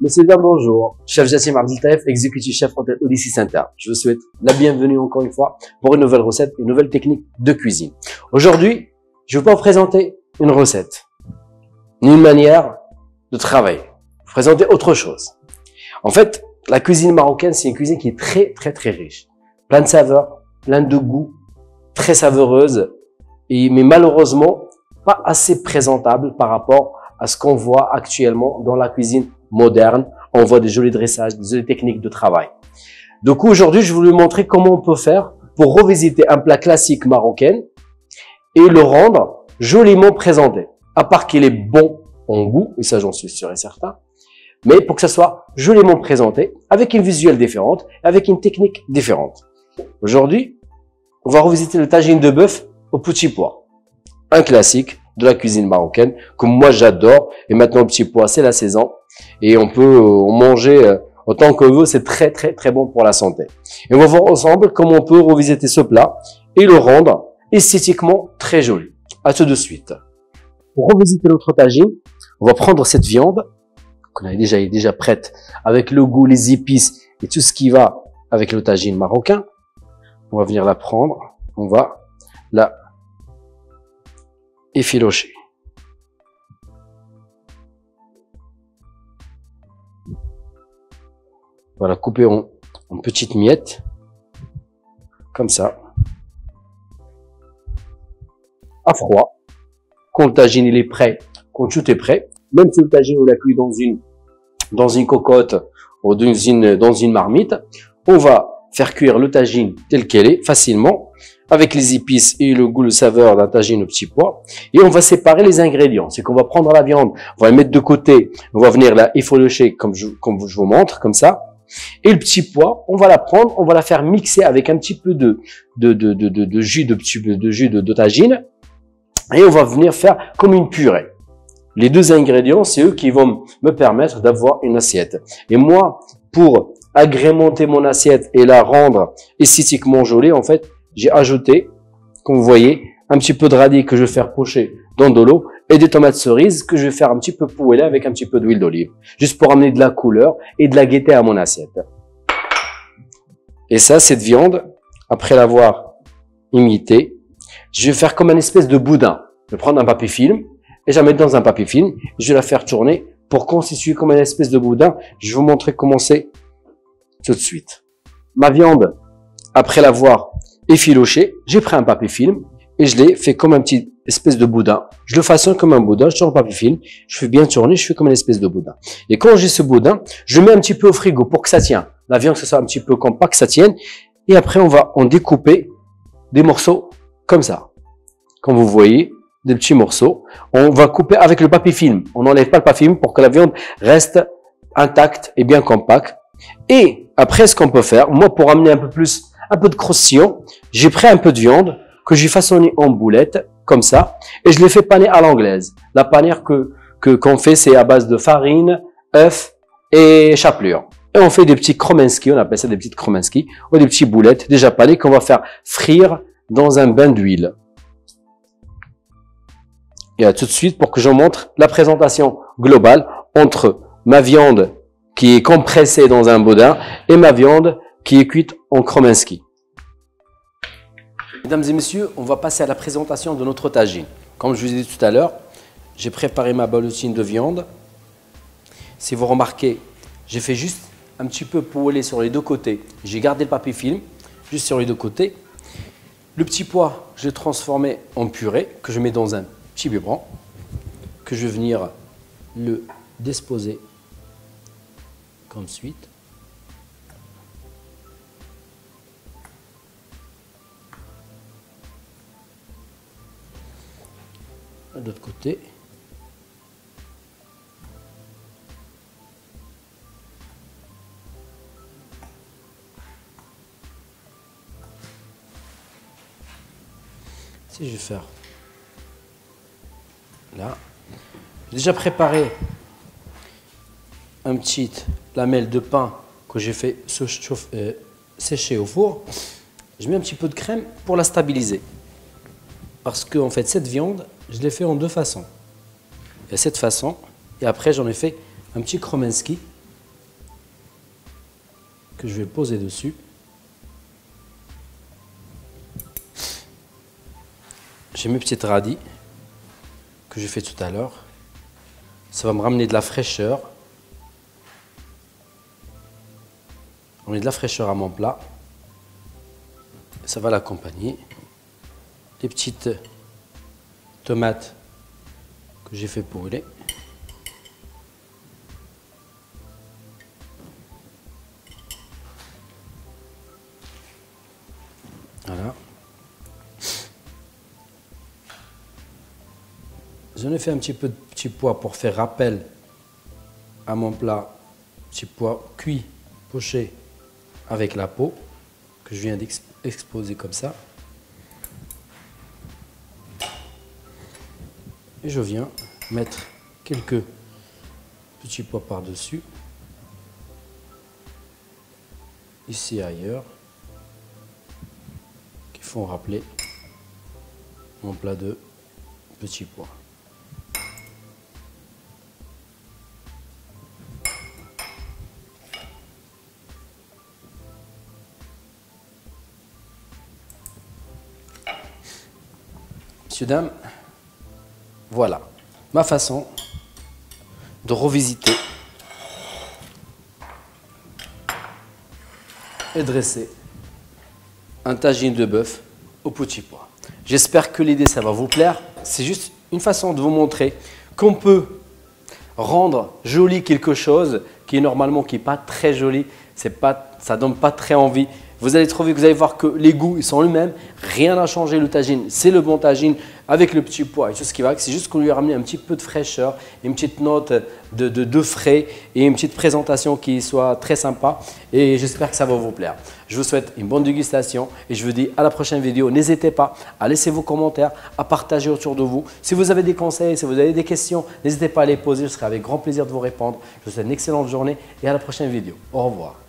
Monsieur Dam, bonjour. Chef Jassim Abdeltaef, exécutif chef hôtel Odyssey Center. Je vous souhaite la bienvenue encore une fois pour une nouvelle recette, une nouvelle technique de cuisine. Aujourd'hui, je ne vais pas vous présenter une recette, ni une manière de travailler. Je vais vous présenter autre chose. En fait, la cuisine marocaine, c'est une cuisine qui est très riche. Plein de saveurs, plein de goûts, très saveureuse, mais malheureusement, pas assez présentable par rapport à ce qu'on voit actuellement dans la cuisine moderne. On voit des jolis dressages, des jolies techniques de travail. Du coup, aujourd'hui, je vais vous montrer comment on peut faire pour revisiter un plat classique marocain et le rendre joliment présenté. À part qu'il est bon en goût, et ça j'en suis sûr et certain, mais pour que ça soit joliment présenté, avec une visuelle différente, avec une technique différente. Aujourd'hui, on va revisiter le tagine de bœuf au petit pois. Un classique de la cuisine marocaine que moi j'adore. Et maintenant, le petit pois, c'est la saison. Et on peut en manger autant que veut. C'est très bon pour la santé. Et on va voir ensemble comment on peut revisiter ce plat et le rendre esthétiquement très joli. À tout de suite. Pour revisiter notre tagine, on va prendre cette viande qu'on a déjà prête avec le goût, les épices et tout ce qui va avec le tagine marocain. On va venir la prendre. On va la effilocher. Voilà, couper en petites miettes, comme ça, à froid. Quand le tagine il est prêt, quand tout est prêt, même si le tagine on l'a cuit dans une cocotte ou dans une marmite, on va faire cuire le tagine tel qu'elle est, facilement, avec les épices et le goût, le saveur d'un tagine au petit pois. Et on va séparer les ingrédients. C'est qu'on va prendre la viande, on va la mettre de côté, on va venir la effilocher comme je vous montre, comme ça. Et le petit pois, on va la prendre, on va la faire mixer avec un petit peu de jus de tagine. Et on va venir faire comme une purée. Les deux ingrédients, c'est eux qui vont me permettre d'avoir une assiette. Et moi, pour agrémenter mon assiette et la rendre esthétiquement jolie, en fait, j'ai ajouté, comme vous voyez, un petit peu de radis que je vais faire pocher dans de l'eau et des tomates cerises que je vais faire un petit peu poêler avec un petit peu d'huile d'olive, juste pour amener de la couleur et de la gaieté à mon assiette. Et ça, cette viande, après l'avoir imitée, je vais faire comme une espèce de boudin. Je vais prendre un papier film et je vais la mettre dans un papier film. Je vais la faire tourner pour constituer comme une espèce de boudin. Je vais vous montrer comment c'est tout de suite. Ma viande, après l'avoir effilochée, j'ai pris un papier film et je l'ai fait comme un petit espèce de boudin. Je le façonne comme un boudin, je tourne le papier film, je fais bien tourner, je fais comme une espèce de boudin. Et quand j'ai ce boudin, je le mets un petit peu au frigo pour que ça tienne. La viande, que ce soit un petit peu compact, que ça tienne. Et après, on va en découper des morceaux comme ça. Comme vous voyez, des petits morceaux. On va couper avec le papier film. On n'enlève pas le papier film pour que la viande reste intacte et bien compacte. Et après, ce qu'on peut faire, moi, pour amener un peu de croustillant, j'ai pris un peu de viande que j'ai façonné en boulettes, comme ça, et je l'ai fait paner à l'anglaise. La panière qu'on fait, c'est à base de farine, œufs et chapelure. Et on fait des petits kromenski, on appelle ça des petites kromenski, ou des petits boulettes déjà panées qu'on va faire frire dans un bain d'huile. Et à tout de suite pour que je vous montre la présentation globale entre ma viande qui est compressée dans un boudin et ma viande qui est cuite en kromenski. Mesdames et messieurs, on va passer à la présentation de notre tagine. Comme je vous ai dit tout à l'heure, j'ai préparé ma ballotine de viande. Si vous remarquez, j'ai fait juste un petit peu poêler sur les deux côtés. J'ai gardé le papier film, juste sur les deux côtés. Le petit pois, je l'ai transformé en purée que je mets dans un petit biberon, que je vais venir le disposer comme suite. De l'autre côté. Si je vais faire là, j'ai déjà préparé un petit lamelle de pain que j'ai fait sécher au four. Je mets un petit peu de crème pour la stabiliser. Parce que en fait, cette viande, je l'ai fait en deux façons. Il y a cette façon, et après j'en ai fait un petit kromenski que je vais poser dessus. J'ai mes petites radis que j'ai fait tout à l'heure. Ça va me ramener de la fraîcheur. On met de la fraîcheur à mon plat. Ça va l'accompagner. Des petites tomates que j'ai fait brûler. Voilà. J'en ai fait un petit peu de petits pois pour faire rappel à mon plat. Petits pois cuits, pochés avec la peau que je viens d'exposer comme ça. Et je viens mettre quelques petits pois par-dessus. Ici et ailleurs. Qui font rappeler mon plat de petits pois. Messieurs, dames, voilà ma façon de revisiter et dresser un tagine de bœuf au petit pois. J'espère que l'idée, ça va vous plaire. C'est juste une façon de vous montrer qu'on peut rendre joli quelque chose qui est normalement pas très joli. Ça donne pas très envie. Vous allez voir que les goûts ils sont les mêmes. Rien n'a changé. Le tagine, c'est le bon tagine avec le petit pois et tout ce qui va. C'est juste qu'on lui a ramené un petit peu de fraîcheur, une petite note de frais et une petite présentation qui soit très sympa. Et j'espère que ça va vous plaire. Je vous souhaite une bonne dégustation et je vous dis à la prochaine vidéo. N'hésitez pas à laisser vos commentaires, à partager autour de vous. Si vous avez des conseils, si vous avez des questions, n'hésitez pas à les poser. Je serai avec grand plaisir de vous répondre. Je vous souhaite une excellente journée et à la prochaine vidéo. Au revoir.